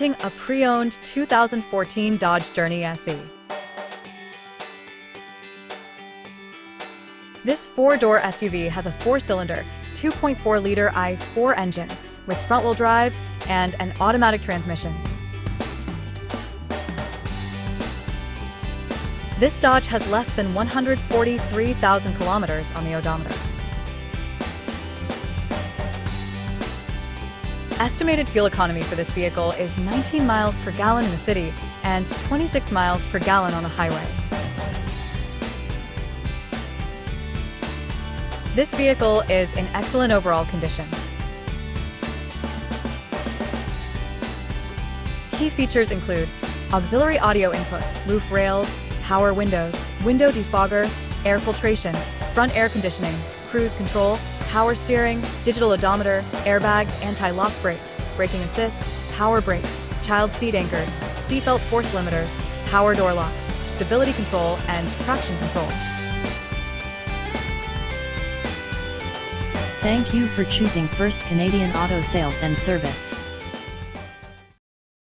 presenting a pre-owned 2014 Dodge Journey SE. This four-door SUV has a four-cylinder, 2.4-liter i4 engine with front-wheel drive and an automatic transmission. This Dodge has less than 143,000 kilometers on the odometer. Estimated fuel economy for this vehicle is 19 miles per gallon in the city and 26 miles per gallon on the highway. This vehicle is in excellent overall condition. Key features include auxiliary audio input, roof rails, power windows, window defogger, air filtration, front air conditioning, cruise control, power steering, digital odometer, airbags, anti-lock brakes, braking assist, power brakes, child seat anchors, seatbelt force limiters, power door locks, stability control, and traction control. Thank you for choosing First Canadian Auto Sales and Service.